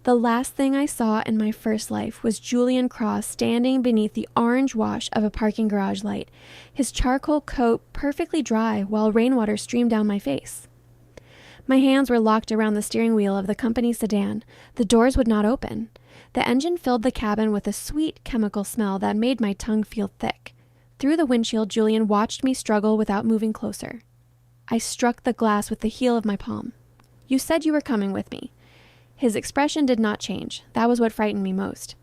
The last thing I saw in my first life was Julian Cross standing beneath the orange wash of a parking garage light, his charcoal coat perfectly dry while rainwater streamed down my face. My hands were locked around the steering wheel of the company sedan. The doors would not open. The engine filled the cabin with a sweet chemical smell that made my tongue feel thick. Through the windshield, Julian watched me struggle without moving closer. I struck the glass with the heel of my palm. "You said you were coming with me." His expression did not change. That was what frightened me most.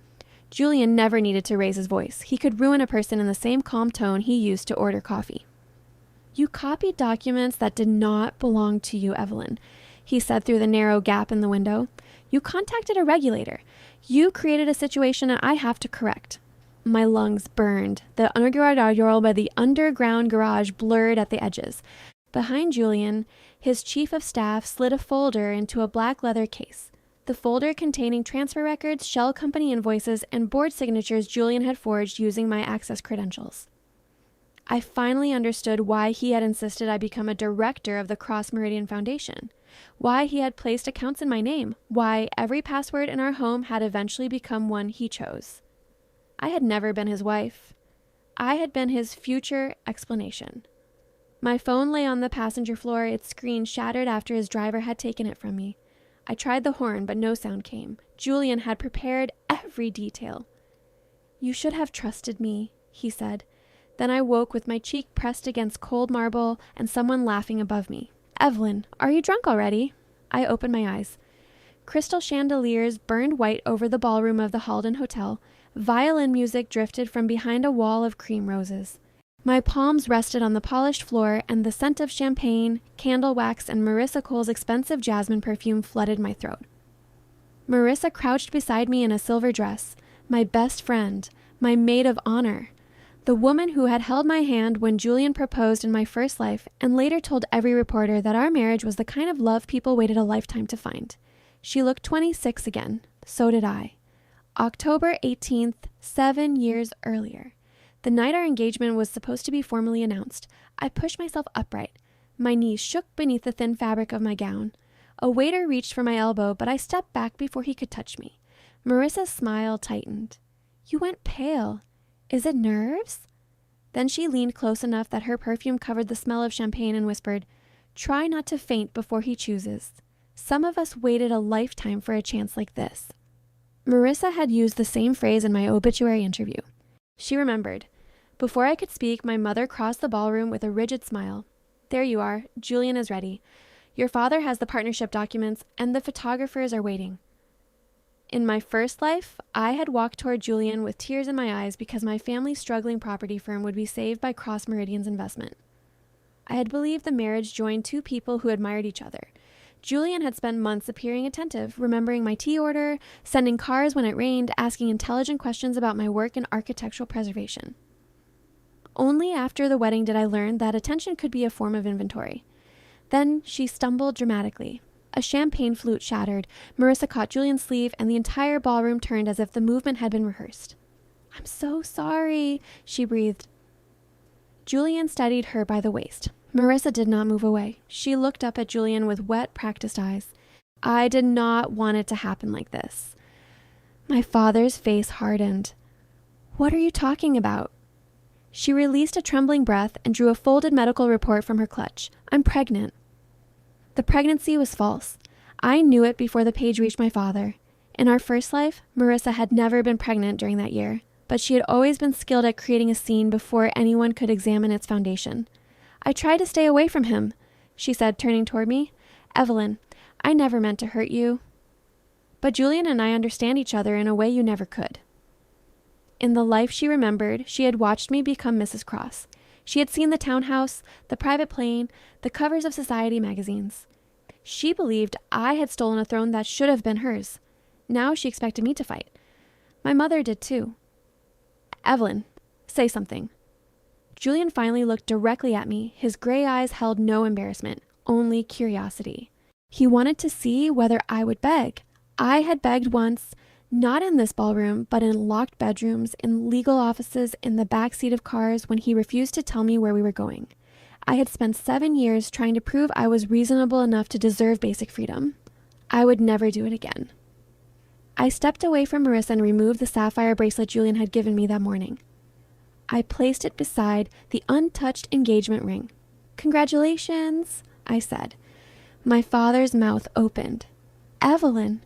Julian never needed to raise his voice. He could ruin a person in the same calm tone he used to order coffee. "You copied documents that did not belong to you, Evelyn," he said through the narrow gap in the window. "You contacted a regulator. You created a situation that I have to correct." My lungs burned. The underground garage blurred at the edges. Behind Julian, his chief of staff slid a folder into a black leather case. The folder containing transfer records, shell company invoices, and board signatures Julian had forged using my access credentials. I finally understood why he had insisted I become a director of the Cross Meridian Foundation, why he had placed accounts in my name, why every password in our home had eventually become one he chose. I had never been his wife. I had been his future explanation. My phone lay on the passenger floor, its screen shattered after his driver had taken it from me. I tried the horn, but no sound came. Julian had prepared every detail. "You should have trusted me," he said. Then I woke with my cheek pressed against cold marble and someone laughing above me. "Evelyn, are you drunk already?" I opened my eyes. Crystal chandeliers burned white over the ballroom of the Halden Hotel. Violin music drifted from behind a wall of cream roses. My palms rested on the polished floor, and the scent of champagne, candle wax, and Marissa Cole's expensive jasmine perfume flooded my throat. Marissa crouched beside me in a silver dress, my best friend, my maid of honor, the woman who had held my hand when Julian proposed in my first life and later told every reporter that our marriage was the kind of love people waited a lifetime to find. She looked 26 again. So did I. October 18th, 7 years earlier. The night our engagement was supposed to be formally announced, I pushed myself upright. My knees shook beneath the thin fabric of my gown. A waiter reached for my elbow, but I stepped back before he could touch me. Marissa's smile tightened. "You went pale. Is it nerves?" Then she leaned close enough that her perfume covered the smell of champagne and whispered, "Try not to faint before he chooses. Some of us waited a lifetime for a chance like this." Marissa had used the same phrase in my obituary interview. She remembered. Before I could speak, my mother crossed the ballroom with a rigid smile. "There you are. Julian is ready. Your father has the partnership documents, and the photographers are waiting." In my first life, I had walked toward Julian with tears in my eyes because my family's struggling property firm would be saved by Cross Meridian's investment. I had believed the marriage joined two people who admired each other. Julian had spent months appearing attentive, remembering my tea order, sending cards when it rained, asking intelligent questions about my work in architectural preservation. Only after the wedding did I learn that attention could be a form of inventory. Then she stumbled dramatically. A champagne flute shattered. Marissa caught Julian's sleeve, and the entire ballroom turned as if the movement had been rehearsed. "I'm so sorry," she breathed. Julian steadied her by the waist. Marissa did not move away. She looked up at Julian with wet, practiced eyes. I did not want it to happen like this. My father's face hardened. "What are you talking about?" She released a trembling breath and drew a folded medical report from her clutch. "I'm pregnant." The pregnancy was false. I knew it before the page reached my father. In our first life, Marissa had never been pregnant during that year, but she had always been skilled at creating a scene before anyone could examine its foundation. "I tried to stay away from him," she said, turning toward me. "Evelyn, I never meant to hurt you. But Julian and I understand each other in a way you never could." In the life she remembered, she had watched me become Mrs. Cross. She had seen the townhouse, the private plane, the covers of society magazines. She believed I had stolen a throne that should have been hers. Now she expected me to fight. My mother did too. "Evelyn, say something." Julian finally looked directly at me. His gray eyes held no embarrassment, only curiosity. He wanted to see whether I would beg. I had begged once, not in this ballroom, but in locked bedrooms, in legal offices, in the back seat of cars when he refused to tell me where we were going. I had spent 7 years trying to prove I was reasonable enough to deserve basic freedom. I would never do it again. I stepped away from Marissa and removed the sapphire bracelet Julian had given me that morning. I placed it beside the untouched engagement ring. "Congratulations," I said. My father's mouth opened. "Evelyn."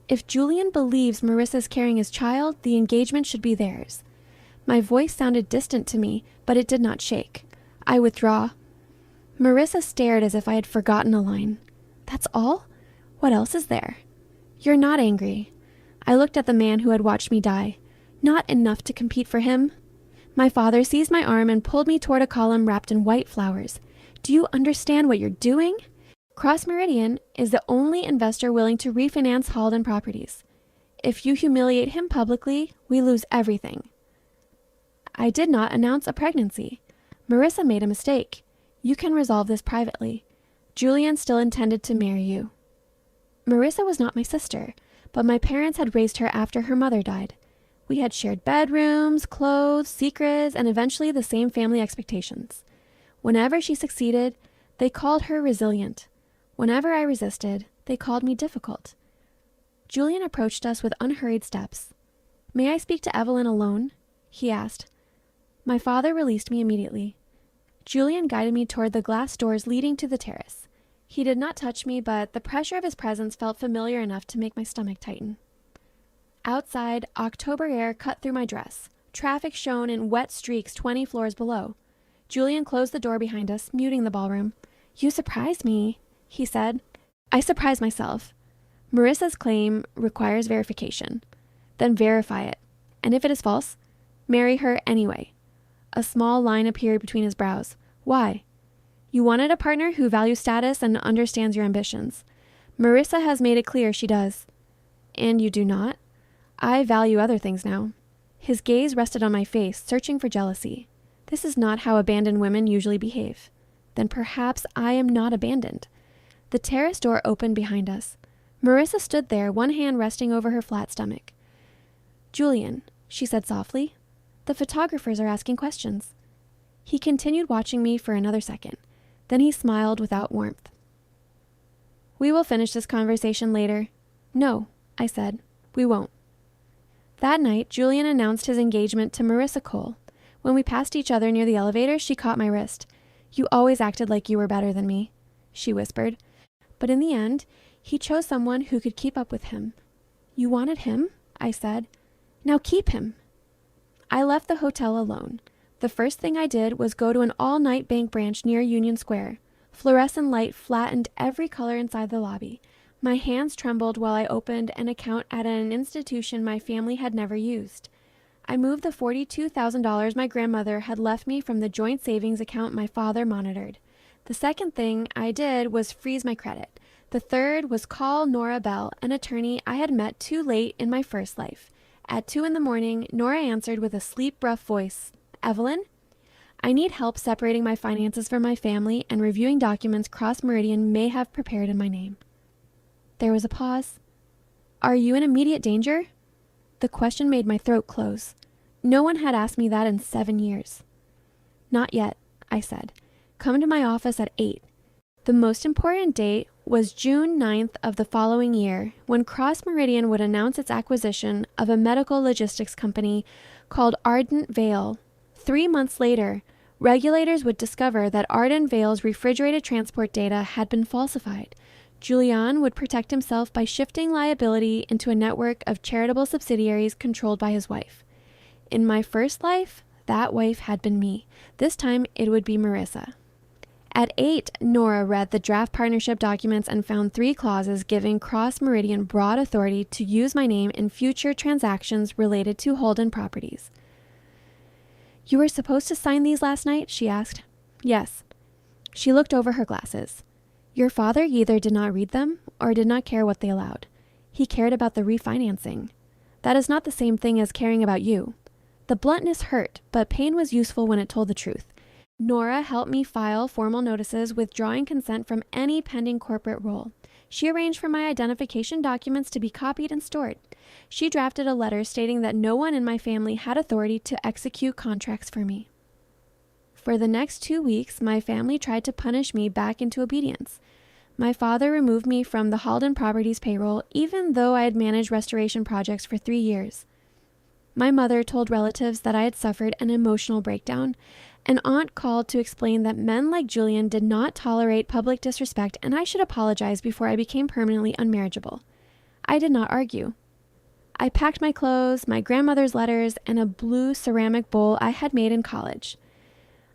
If Julian believes Marissa's carrying his child, the engagement should be theirs. My voice sounded distant to me, but it did not shake. "I withdraw." Marissa stared as if I had forgotten a line. "That's all? What else is there?" "You're not angry." I looked at the man who had watched me die. Not enough to compete for him? My father seized my arm and pulled me toward a column wrapped in white flowers. "Do you understand what you're doing? Cross Meridian is the only investor willing to refinance Halden properties. If you humiliate him publicly, we lose everything." I did not announce a pregnancy. Marissa made a mistake. You can resolve this privately. Julian still intended to marry you. Marissa was not my sister, but my parents had raised her after her mother died. We had shared bedrooms, clothes, secrets, and eventually the same family expectations. Whenever she succeeded, they called her resilient. Whenever I resisted, they called me difficult. Julian approached us with unhurried steps. "May I speak to Evelyn alone?" he asked. My father released me immediately. Julian guided me toward the glass doors leading to the terrace. He did not touch me, but the pressure of his presence felt familiar enough to make my stomach tighten. Outside, October air cut through my dress. Traffic shone in wet streaks 20 floors below. Julian closed the door behind us, muting the ballroom. "You surprised me," he said. "I surprised myself. Marissa's claim requires verification. Then verify it. And if it is false, marry her anyway." A small line appeared between his brows. "Why?" "You wanted a partner who values status and understands your ambitions. Marissa has made it clear she does." "And you do not?" "I value other things now." His gaze rested on my face, searching for jealousy. This is not how abandoned women usually behave. Then perhaps I am not abandoned. The terrace door opened behind us. Marissa stood there, one hand resting over her flat stomach. "Julian," she said softly, "the photographers are asking questions." He continued watching me for another second. Then he smiled without warmth. "We will finish this conversation later." "No," I said, "we won't." That night, Julian announced his engagement to Marissa Cole. When we passed each other near the elevator, she caught my wrist. "You always acted like you were better than me," she whispered. "But in the end, he chose someone who could keep up with him." "You wanted him?" I said. "Now keep him." I left the hotel alone. The first thing I did was go to an all-night bank branch near Union Square. Fluorescent light flattened every color inside the lobby. My hands trembled while I opened an account at an institution my family had never used. I moved the $42,000 my grandmother had left me from the joint savings account my father monitored. The second thing I did was freeze my credit. The third was call Nora Bell, an attorney I had met too late in my first life. At 2 a.m, Nora answered with a sleep-rough voice. "Evelyn? I need help separating my finances from my family and reviewing documents Cross Meridian may have prepared in my name." There was a pause. "Are you in immediate danger?" The question made my throat close. No one had asked me that in 7 years. "Not yet," I said. "Come to my office at 8. The most important date was June 9th of the following year, when Cross Meridian would announce its acquisition of a medical logistics company called Ardent Vale. 3 months later, regulators would discover that Ardent Vale's refrigerated transport data had been falsified. Julian would protect himself by shifting liability into a network of charitable subsidiaries controlled by his wife. In my first life, that wife had been me. This time, it would be Marissa. At 8, Nora read the draft partnership documents and found 3 clauses giving Cross Meridian broad authority to use my name in future transactions related to Halden properties. "You were supposed to sign these last night?" she asked. "Yes." She looked over her glasses. "Your father either did not read them or did not care what they allowed. He cared about the refinancing. That is not the same thing as caring about you. The bluntness hurt, but pain was useful when it told the truth. Nora helped me file formal notices withdrawing consent from any pending corporate role. She arranged for my identification documents to be copied and stored. She drafted a letter stating that no one in my family had authority to execute contracts for me. For the next 2 weeks, my family tried to punish me back into obedience. My father removed me from the Halden Properties payroll, even though I had managed restoration projects for 3 years. My mother told relatives that I had suffered an emotional breakdown. An aunt called to explain that men like Julian did not tolerate public disrespect and I should apologize before I became permanently unmarriageable. I did not argue. I packed my clothes, my grandmother's letters, and a blue ceramic bowl I had made in college.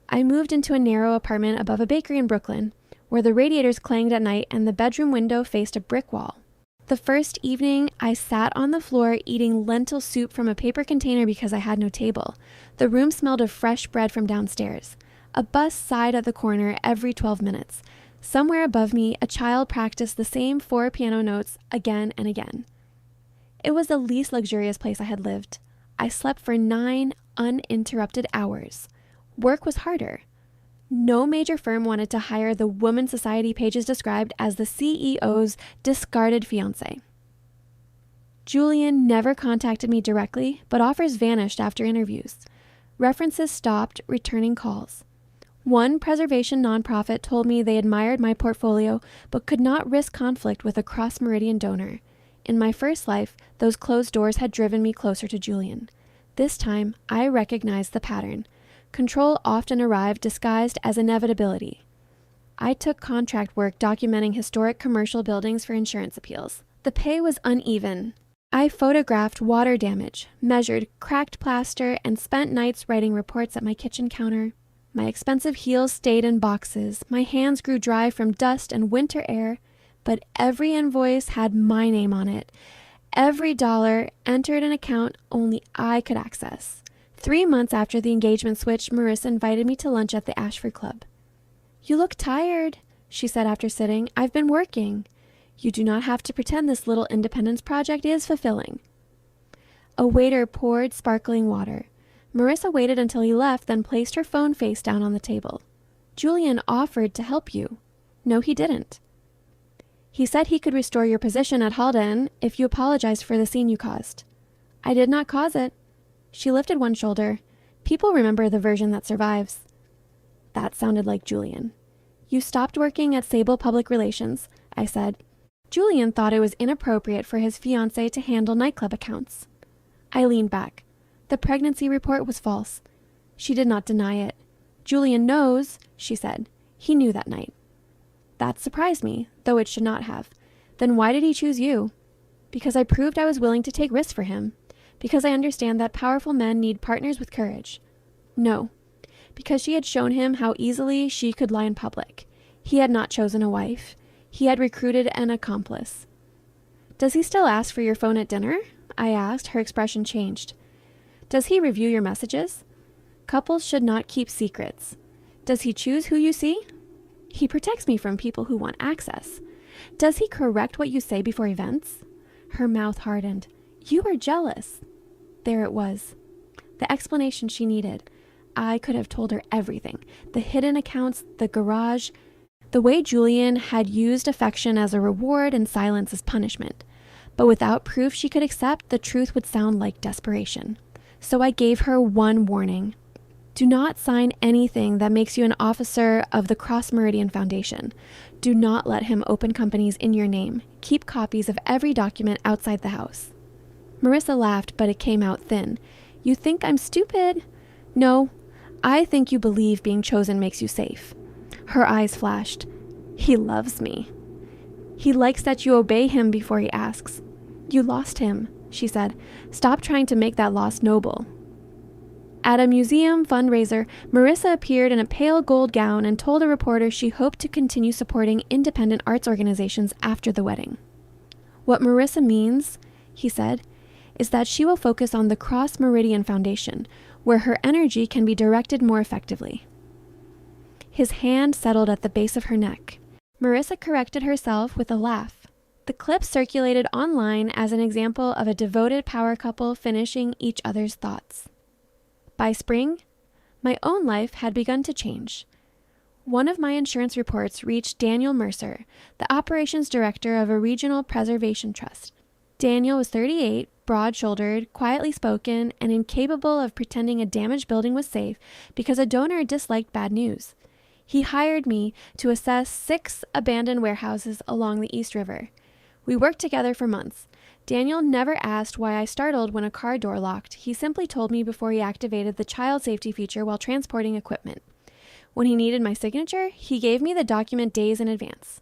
I moved into a narrow apartment above a bakery in Brooklyn, where the radiators clanged at night and the bedroom window faced a brick wall. The first evening, I sat on the floor eating lentil soup from a paper container because I had no table. The room smelled of fresh bread from downstairs. A bus sighed at the corner every 12 minutes. Somewhere above me, a child practiced the same 4 piano notes again and again. It was the least luxurious place I had lived. I slept for 9 uninterrupted hours. Work was harder. No major firm wanted to hire the woman society pages described as the CEO's discarded fiancé. Julian never contacted me directly, but offers vanished after interviews. References stopped returning calls. One preservation nonprofit told me they admired my portfolio, but could not risk conflict with a cross-meridian donor. In my first life, those closed doors had driven me closer to Julian. This time, I recognized the pattern. Control often arrived disguised as inevitability. I took contract work documenting historic commercial buildings for insurance appeals. The pay was uneven. I photographed water damage, measured cracked plaster, and spent nights writing reports at my kitchen counter. My expensive heels stayed in boxes. My hands grew dry from dust and winter air, but every invoice had my name on it. Every dollar entered an account only I could access. 3 months after the engagement switch, Marissa invited me to lunch at the Ashford Club. "You look tired," she said after sitting. "I've been working. You do not have to pretend this little independence project is fulfilling." A waiter poured sparkling water. Marissa waited until he left, then placed her phone face down on the table. "Julian offered to help you." "No, he didn't." "He said he could restore your position at Halden if you apologized for the scene you caused." "I did not cause it." She lifted one shoulder. "People remember the version that survives." That sounded like Julian. "You stopped working at Sable Public Relations," I said. Julian thought it was inappropriate for his fiancée to handle nightclub accounts. I leaned back. The pregnancy report was false. She did not deny it. "Julian knows," she said. "He knew that night." That surprised me, though it should not have. "Then why did he choose you?" "Because I proved I was willing to take risks for him. Because I understand that powerful men need partners with courage." "No." "Because she had shown him how easily she could lie in public. He had not chosen a wife. He had recruited an accomplice." "Does he still ask for your phone at dinner?" I asked. Her expression changed. "Does he review your messages?" "Couples should not keep secrets." "Does he choose who you see?" "He protects me from people who want access." "Does he correct what you say before events?" Her mouth hardened. "You are jealous." There it was. The explanation she needed. I could have told her everything. The hidden accounts, the garage, the way Julian had used affection as a reward and silence as punishment. But without proof she could accept, the truth would sound like desperation. So I gave her one warning. Do not sign anything that makes you an officer of the Cross Meridian Foundation. Do not let him open companies in your name. Keep copies of every document outside the house. Marissa laughed, but it came out thin. "You think I'm stupid?" "No, I think you believe being chosen makes you safe." Her eyes flashed. "He loves me." "He likes that you obey him before he asks." "You lost him," she said. "Stop trying to make that loss noble." At a museum fundraiser, Marissa appeared in a pale gold gown and told a reporter she hoped to continue supporting independent arts organizations after the wedding. "What Marissa means," he said, "is that she will focus on the Cross Meridian Foundation, where her energy can be directed more effectively." His hand settled at the base of her neck. Marissa corrected herself with a laugh. The clip circulated online as an example of a devoted power couple finishing each other's thoughts. By spring, my own life had begun to change. One of my insurance reports reached Daniel Mercer, the operations director of a regional preservation trust. Daniel was 38, broad-shouldered, quietly spoken, and incapable of pretending a damaged building was safe because a donor disliked bad news. He hired me to assess 6 abandoned warehouses along the East River. We worked together for months. Daniel never asked why I startled when a car door locked. He simply told me before he activated the child safety feature while transporting equipment. When he needed my signature, he gave me the document days in advance.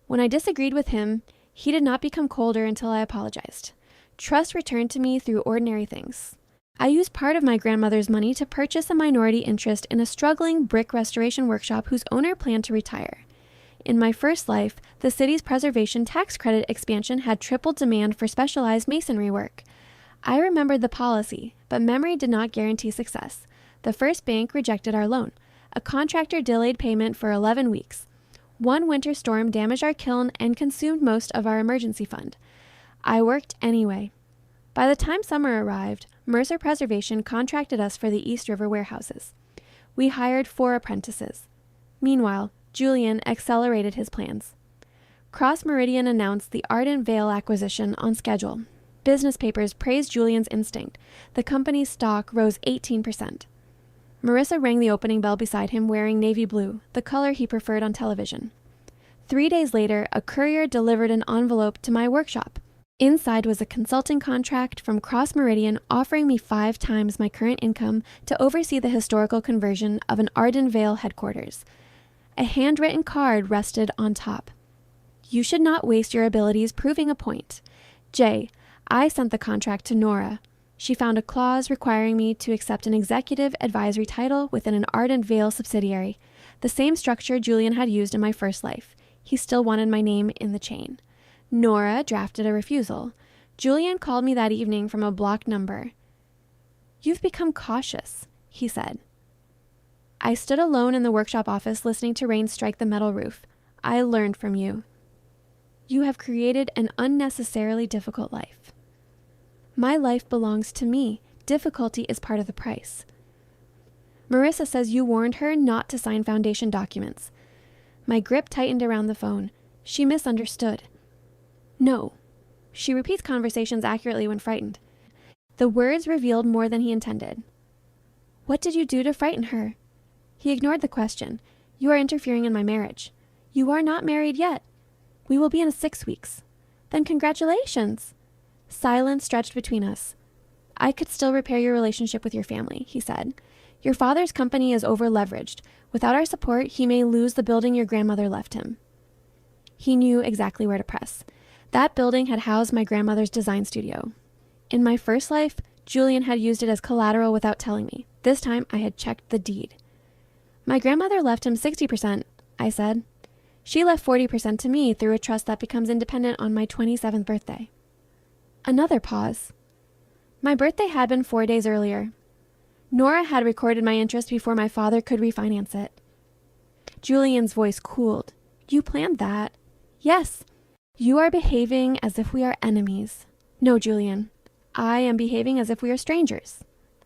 When I disagreed with him, he did not become colder until I apologized. Trust returned to me through ordinary things. I used part of my grandmother's money to purchase a minority interest in a struggling brick restoration workshop whose owner planned to retire. In my first life, the city's preservation tax credit expansion had tripled demand for specialized masonry work. I remembered the policy, but memory did not guarantee success. The first bank rejected our loan. A contractor delayed payment for 11 weeks. One winter storm damaged our kiln and consumed most of our emergency fund. I worked anyway. By the time summer arrived, Mercer Preservation contracted us for the East River warehouses. We hired 4 apprentices. Meanwhile, Julian accelerated his plans. Cross Meridian announced the Ardent Vale acquisition on schedule. Business papers praised Julian's instinct. The company's stock rose 18%. Marissa rang the opening bell beside him wearing navy blue, the color he preferred on television. 3 days later, a courier delivered an envelope to my workshop. Inside was a consulting contract from Cross Meridian offering me 5 times my current income to oversee the historical conversion of an Arden Vale headquarters. A handwritten card rested on top. You should not waste your abilities proving a point. J. I sent the contract to Nora. She found a clause requiring me to accept an executive advisory title within an Arden Vale subsidiary, the same structure Julian had used in my first life. He still wanted my name in the chain. Nora drafted a refusal. Julian called me that evening from a blocked number. You've become cautious, he said. I stood alone in the workshop office listening to rain strike the metal roof. I learned from you. You have created an unnecessarily difficult life. My life belongs to me. Difficulty is part of the price. Marissa says you warned her not to sign foundation documents. My grip tightened around the phone. She misunderstood. No. She repeats conversations accurately when frightened. The words revealed more than he intended. What did you do to frighten her? He ignored the question. You are interfering in my marriage. You are not married yet. We will be in 6 weeks. Then congratulations. Silence stretched between us. I could still repair your relationship with your family, he said. Your father's company is over-leveraged. Without our support, he may lose the building your grandmother left him. He knew exactly where to press. That building had housed my grandmother's design studio. In my first life, Julian had used it as collateral without telling me. This time, I had checked the deed. My grandmother left him 60%, I said. She left 40% to me through a trust that becomes independent on my 27th birthday. Another pause. My birthday had been 4 days earlier. Nora had recorded my interest before my father could refinance it. Julian's voice cooled. You planned that. Yes. You are behaving as if we are enemies. No, Julian. I am behaving as if we are strangers.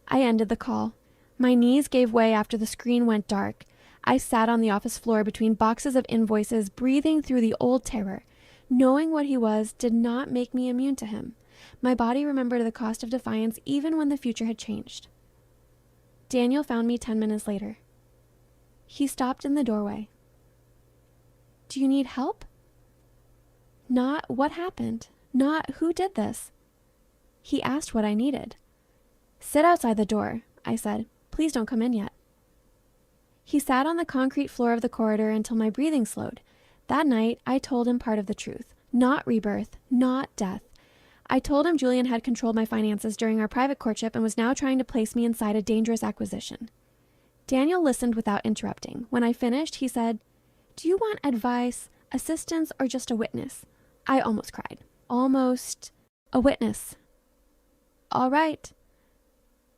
I ended the call. My knees gave way after the screen went dark. I sat on the office floor between boxes of invoices, breathing through the old terror. Knowing what he was did not make me immune to him. My body remembered the cost of defiance even when the future had changed. Daniel found me 10 minutes later. He stopped in the doorway. Do you need help? Not what happened, not who did this. He asked what I needed. Sit outside the door, I said. Please don't come in yet. He sat on the concrete floor of the corridor until my breathing slowed. That night, I told him part of the truth. Not rebirth, not death. I told him Julian had controlled my finances during our private courtship and was now trying to place me inside a dangerous acquisition. Daniel listened without interrupting. When I finished, he said, Do you want advice, assistance, or just a witness? I almost cried. Almost a witness. All right.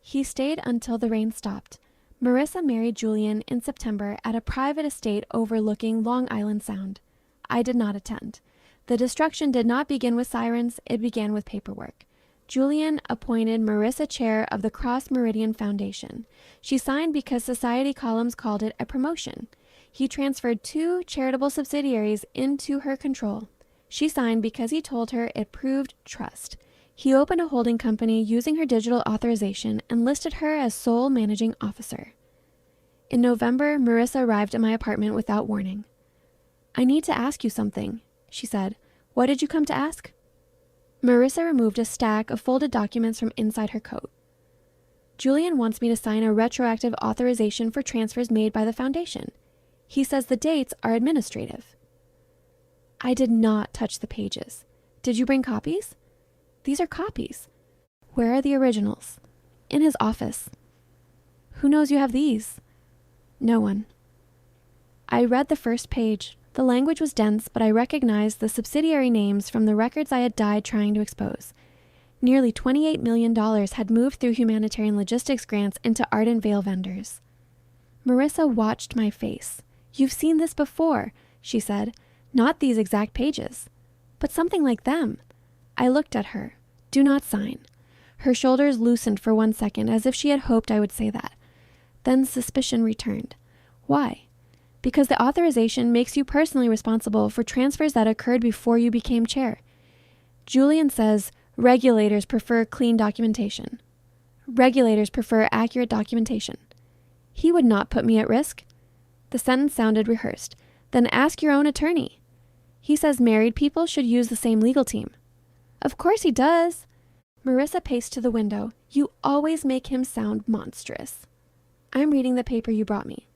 He stayed until the rain stopped. Marissa married Julian in September at a private estate overlooking Long Island Sound. I did not attend. The destruction did not begin with sirens, it began with paperwork. Julian appointed Marissa chair of the Cross Meridian Foundation. She signed because society columns called it a promotion. He transferred 2 charitable subsidiaries into her control. She signed because he told her it proved trust. He opened a holding company using her digital authorization and listed her as sole managing officer. In November, Marissa arrived at my apartment without warning. "I need to ask you something," she said. "What did you come to ask?" Marissa removed a stack of folded documents from inside her coat. "Julian wants me to sign a retroactive authorization for transfers made by the foundation. He says the dates are administrative." I did not touch the pages. "Did you bring copies?" "These are copies." "Where are the originals?" "In his office." "Who knows you have these?" "No one." I read the first page. The language was dense, but I recognized the subsidiary names from the records I had died trying to expose. Nearly $28 million had moved through humanitarian logistics grants into Ardent Veil vendors. Marissa watched my face. "You've seen this before," she said. "Not these exact pages, but something like them." I looked at her. "Do not sign." Her shoulders loosened for 1 second, as if she had hoped I would say that. Then suspicion returned. "Why?" "Because the authorization makes you personally responsible for transfers that occurred before you became chair. Julian says regulators prefer clean documentation. Regulators prefer accurate documentation. He would not put me at risk." The sentence sounded rehearsed. "Then ask your own attorney. He says married people should use the same legal team." "Of course he does." Marissa paced to the window. "You always make him sound monstrous." "I'm reading the paper you brought me.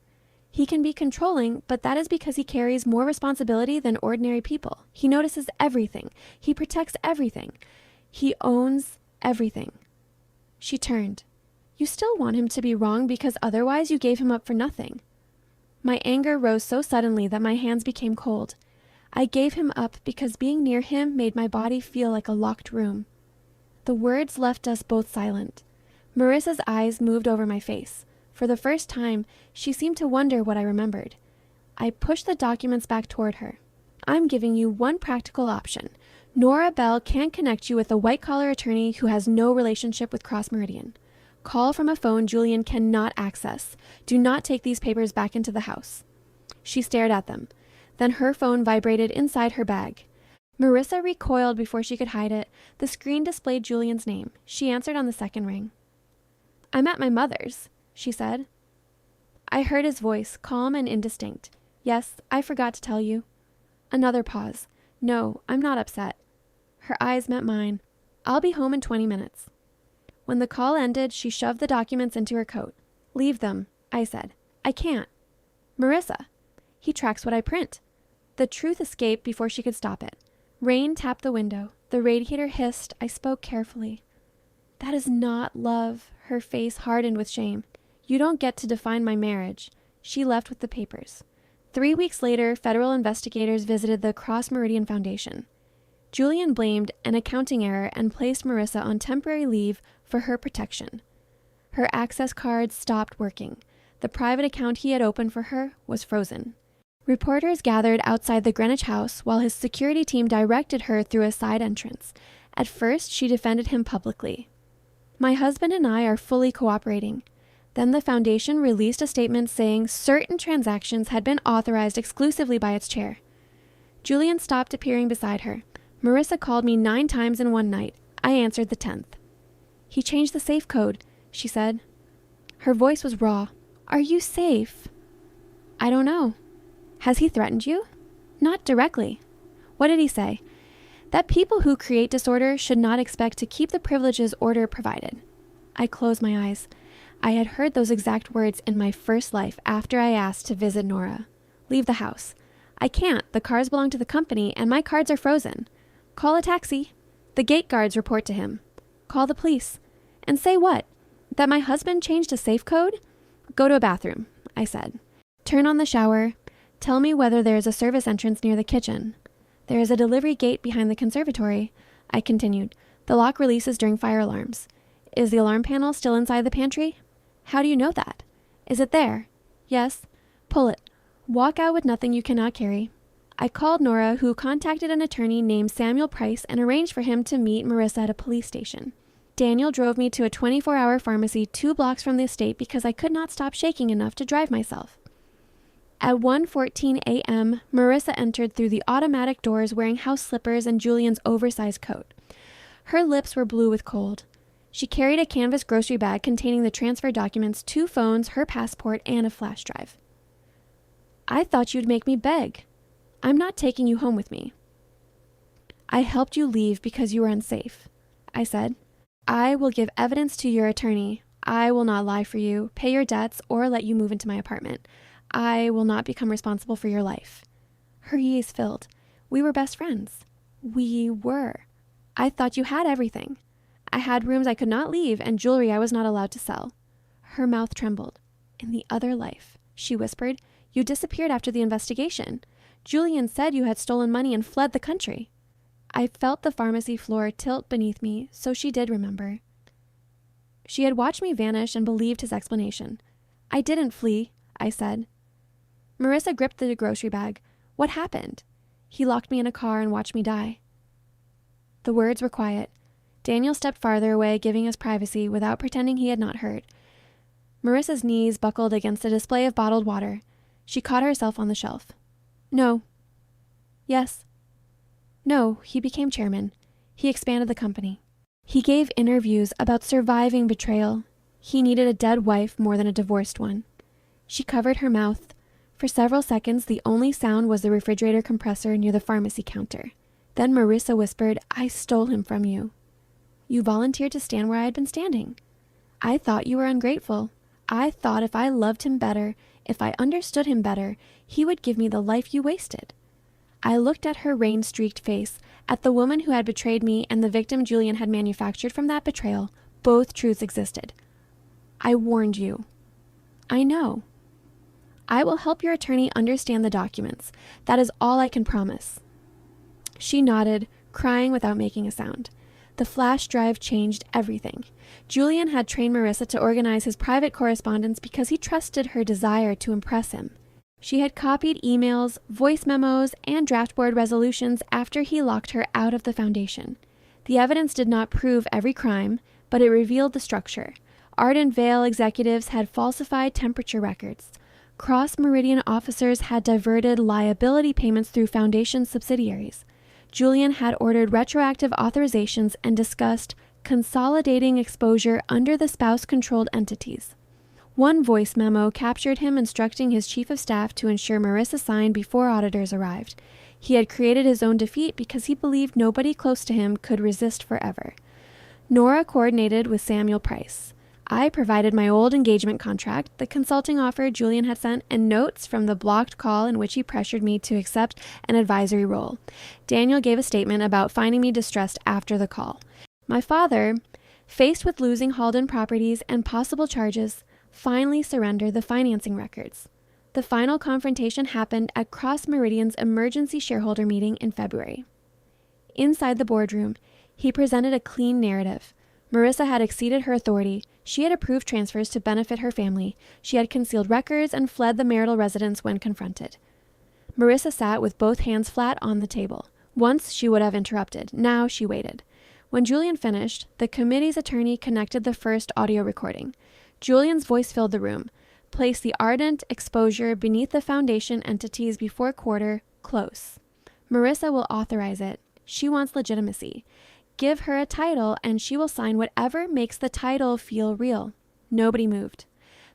He can be controlling, but that is because he carries more responsibility than ordinary people. He notices everything. He protects everything. He owns everything." She turned. "You still want him to be wrong because otherwise you gave him up for nothing." My anger rose so suddenly that my hands became cold. I gave him up because being near him made my body feel like a locked room. The words left us both silent. Marissa's eyes moved over my face. For the first time, she seemed to wonder what I remembered. I pushed the documents back toward her. "I'm giving you one practical option. Nora Bell can't connect you with a white-collar attorney who has no relationship with Cross Meridian. Call from a phone Julian cannot access. Do not take these papers back into the house." She stared at them. Then her phone vibrated inside her bag. Marissa recoiled before she could hide it. The screen displayed Julian's name. She answered on the second ring. "I'm at my mother's," she said. I heard his voice, calm and indistinct. "Yes, I forgot to tell you." Another pause. "No, I'm not upset." Her eyes met mine. "I'll be home in 20 minutes. When the call ended, she shoved the documents into her coat. "Leave them," I said. "I can't." "Marissa." "He tracks what I print." The truth escaped before she could stop it. Rain tapped the window. The radiator hissed. I spoke carefully. "That is not love." Her face hardened with shame. "You don't get to define my marriage." She left with the papers. 3 weeks later, federal investigators visited the Cross Meridian Foundation. Julian blamed an accounting error and placed Marissa on temporary leave for her protection. Her access card stopped working. The private account he had opened for her was frozen. Reporters gathered outside the Greenwich house while his security team directed her through a side entrance. At first, she defended him publicly. "My husband and I are fully cooperating." Then the foundation released a statement saying certain transactions had been authorized exclusively by its chair. Julian stopped appearing beside her. "Marissa called me 9 times in one night. I answered the 10th. "He changed the safe code," she said. Her voice was raw. "Are you safe?" "I don't know." "Has he threatened you?" "Not directly." "What did he say?" "That people who create disorder should not expect to keep the privileges order provided." I closed my eyes. I had heard those exact words in my first life after I asked to visit Nora. "Leave the house." "I can't. The cars belong to the company, and my cards are frozen." "Call a taxi." "The gate guards report to him." "Call the police." "And say what? That my husband changed a safe code?" "Go to a bathroom," I said. "Turn on the shower. Tell me whether there is a service entrance near the kitchen." "There is a delivery gate behind the conservatory," I continued. "The lock releases during fire alarms." "Is the alarm panel still inside the pantry?" "How do you know that?" "Is it there?" "Yes." "Pull it. Walk out with nothing you cannot carry." I called Nora, who contacted an attorney named Samuel Price and arranged for him to meet Marissa at a police station. Daniel drove me to a 24-hour pharmacy 2 blocks from the estate because I could not stop shaking enough to drive myself. At 1:14 a.m., Marissa entered through the automatic doors wearing house slippers and Julian's oversized coat. Her lips were blue with cold. She carried a canvas grocery bag containing the transfer documents, 2 phones, her passport, and a flash drive. I thought you'd make me beg. I'm not taking you home with me. I helped you leave because you were unsafe, I said. I will give evidence to your attorney. I will not lie for you, pay your debts, or let you move into my apartment. I will not become responsible for your life. Her ease filled. We were best friends. We were. I thought you had everything. I had rooms I could not leave and jewelry I was not allowed to sell. Her mouth trembled. In the other life, she whispered, you disappeared after the investigation. Julian said you had stolen money and fled the country. I felt the pharmacy floor tilt beneath me, so she did remember. She had watched me vanish and believed his explanation. I didn't flee, I said. Marissa gripped the grocery bag. What happened? He locked me in a car and watched me die. The words were quiet. Daniel stepped farther away, giving us privacy without pretending he had not heard. Marissa's knees buckled against a display of bottled water. She caught herself on the shelf. No. Yes. No, he became chairman. He expanded the company. He gave interviews about surviving betrayal. He needed a dead wife more than a divorced one. She covered her mouth. For several seconds, the only sound was the refrigerator compressor near the pharmacy counter. Then Marissa whispered, I stole him from you. You volunteered to stand where I had been standing. I thought you were ungrateful. I thought if I loved him better, if I understood him better, he would give me the life you wasted. I looked at her rain-streaked face, at the woman who had betrayed me and the victim Julian had manufactured from that betrayal. Both truths existed. I warned you. I know. I will help your attorney understand the documents. That is all I can promise. She nodded, crying without making a sound. The flash drive changed everything. Julian had trained Marissa to organize his private correspondence because he trusted her desire to impress him. She had copied emails, voice memos, and draft board resolutions after he locked her out of the foundation. The evidence did not prove every crime, but it revealed the structure. Arden Vale executives had falsified temperature records. Cross Meridian officers had diverted liability payments through foundation subsidiaries. Julian had ordered retroactive authorizations and discussed consolidating exposure under the spouse-controlled entities. One voice memo captured him instructing his chief of staff to ensure Marissa signed before auditors arrived. He had created his own defeat because he believed nobody close to him could resist forever. Nora coordinated with Samuel Price. I provided my old engagement contract, the consulting offer Julian had sent, and notes from the blocked call in which he pressured me to accept an advisory role. Daniel gave a statement about finding me distressed after the call. My father, faced with losing Halden properties and possible charges, finally surrendered the financing records. The final confrontation happened at Cross Meridian's emergency shareholder meeting in February. Inside the boardroom, he presented a clean narrative. Marissa had exceeded her authority. She had approved transfers to benefit her family. She had concealed records and fled the marital residence when confronted. Marissa sat with both hands flat on the table. Once she would have interrupted. Now she waited. When Julian finished, the committee's attorney connected the first audio recording. Julian's voice filled the room. Place the ardent exposure beneath the foundation entities before quarter close. Marissa will authorize it. She wants legitimacy. Give her a title and she will sign whatever makes the title feel real. Nobody moved.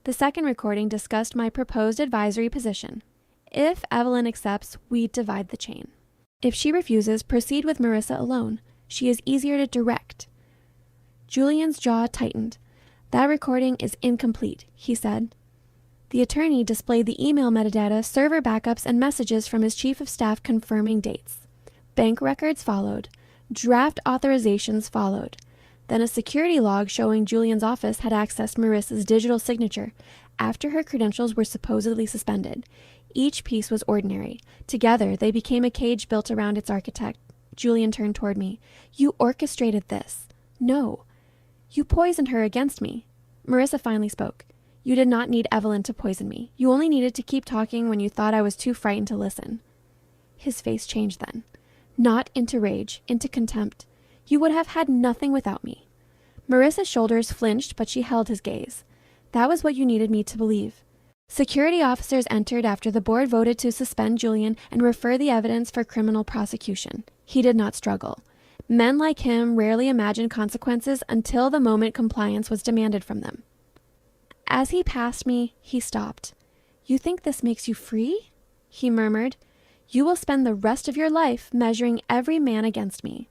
The second recording discussed my proposed advisory position. If Evelyn accepts, we divide the chain. If she refuses, proceed with Marissa alone. She is easier to direct. Julian's jaw tightened. That recording is incomplete, he said. The attorney displayed the email metadata, server backups, and messages from his chief of staff confirming dates. Bank records followed. Draft authorizations followed. Then a security log showing Julian's office had accessed Marissa's digital signature after her credentials were supposedly suspended. Each piece was ordinary. Together, they became a cage built around its architect. Julian turned toward me. You orchestrated this. No. You poisoned her against me. Marissa finally spoke. You did not need Evelyn to poison me. You only needed to keep talking when you thought I was too frightened to listen. His face changed then. Not into rage, into contempt. You would have had nothing without me. Marissa's shoulders flinched, but she held his gaze. That was what you needed me to believe. Security officers entered after the board voted to suspend Julian and refer the evidence for criminal prosecution. He did not struggle. Men like him rarely imagined consequences until the moment compliance was demanded from them. As he passed me, he stopped. "You think this makes you free?" he murmured. "You will spend the rest of your life measuring every man against me."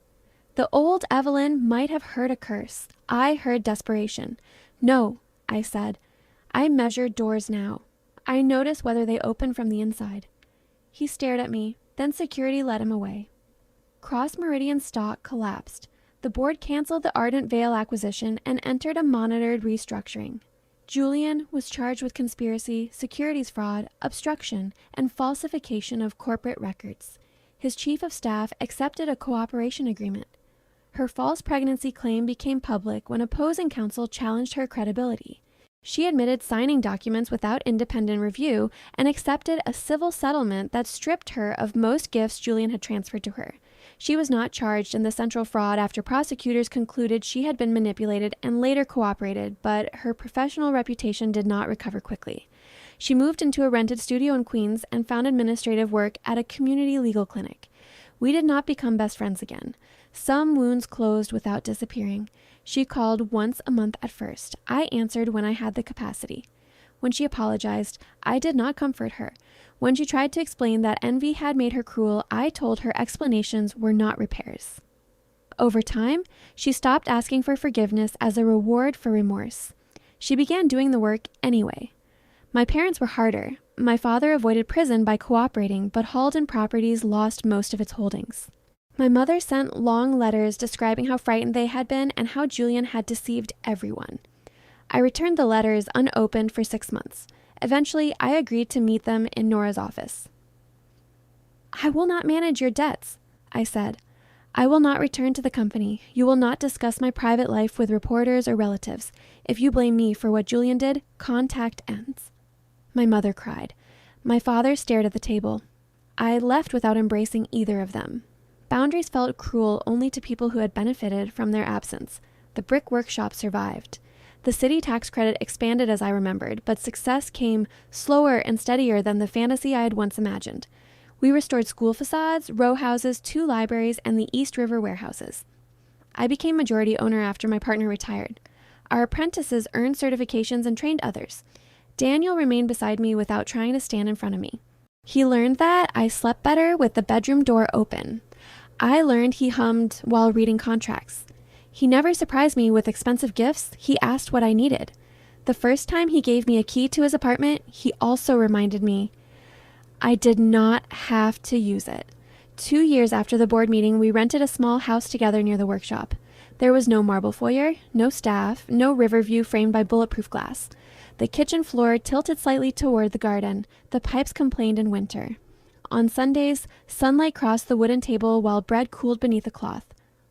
The old Evelyn might have heard a curse. I heard desperation. "No," I said. "I measure doors now. I notice whether they open from the inside." He stared at me, then security led him away. Cross Meridian stock collapsed. The board canceled the Ardent Vale acquisition and entered a monitored restructuring. Julian was charged with conspiracy, securities fraud, obstruction, and falsification of corporate records. His chief of staff accepted a cooperation agreement. Her false pregnancy claim became public when opposing counsel challenged her credibility. She admitted signing documents without independent review and accepted a civil settlement that stripped her of most gifts Julian had transferred to her. She was not charged in the central fraud after prosecutors concluded she had been manipulated and later cooperated, but her professional reputation did not recover quickly. She moved into a rented studio in Queens and found administrative work at a community legal clinic. We did not become best friends again. Some wounds closed without disappearing. She called once a month at first. I answered when I had the capacity. When she apologized, I did not comfort her. When she tried to explain that envy had made her cruel, I told her explanations were not repairs. Over time, she stopped asking for forgiveness as a reward for remorse. She began doing the work anyway. My parents were harder. My father avoided prison by cooperating, but Halden Properties lost most of its holdings. My mother sent long letters describing how frightened they had been and how Julian had deceived everyone. I returned the letters unopened for 6 months. Eventually, I agreed to meet them in Nora's office. "I will not manage your debts," I said. "I will not return to the company. You will not discuss my private life with reporters or relatives. If you blame me for what Julian did, contact ends." My mother cried. My father stared at the table. I left without embracing either of them. Boundaries felt cruel only to people who had benefited from their absence. The brick workshop survived. The city tax credit expanded as I remembered, but success came slower and steadier than the fantasy I had once imagined. We restored school facades, row houses, 2 libraries, and the East River warehouses. I became majority owner after my partner retired. Our apprentices earned certifications and trained others. Daniel remained beside me without trying to stand in front of me. He learned that I slept better with the bedroom door open. I learned he hummed while reading contracts. He never surprised me with expensive gifts. He asked what I needed. The first time he gave me a key to his apartment, he also reminded me I did not have to use it. 2 years after the board meeting, we rented a small house together near the workshop. There was no marble foyer, no staff, no river view framed by bulletproof glass. The kitchen floor tilted slightly toward the garden. The pipes complained in winter. On Sundays, sunlight crossed the wooden table while bread cooled beneath a cloth.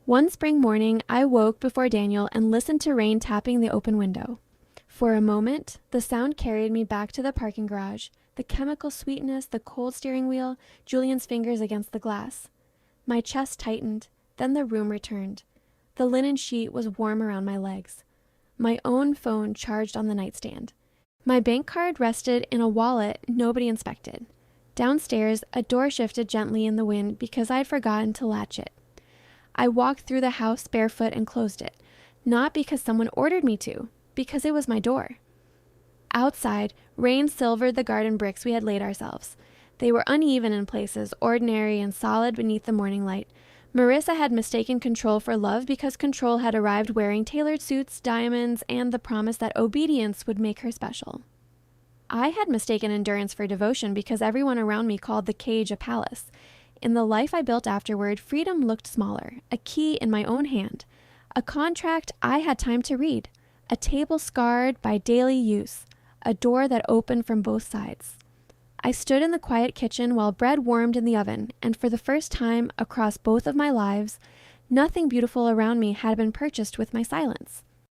One spring morning, I woke before Daniel and listened to rain tapping the open window. For a moment, the sound carried me back to the parking garage, the chemical sweetness, the cold steering wheel, Julian's fingers against the glass. My chest tightened, then the room returned. The linen sheet was warm around my legs. My own phone charged on the nightstand. My bank card rested in a wallet nobody inspected. Downstairs, a door shifted gently in the wind because I had forgotten to latch it. I walked through the house barefoot and closed it, not because someone ordered me to, because it was my door. Outside, rain silvered the garden bricks we had laid ourselves. They were uneven in places, ordinary and solid beneath the morning light. Marissa had mistaken control for love because control had arrived wearing tailored suits, diamonds, and the promise that obedience would make her special. I had mistaken endurance for devotion because everyone around me called the cage a palace. In the life I built afterward, freedom looked smaller, a key in my own hand, a contract I had time to read, a table scarred by daily use, a door that opened from both sides. I stood in the quiet kitchen while bread warmed in the oven, and for the first time across both of my lives, nothing beautiful around me had been purchased with my silence.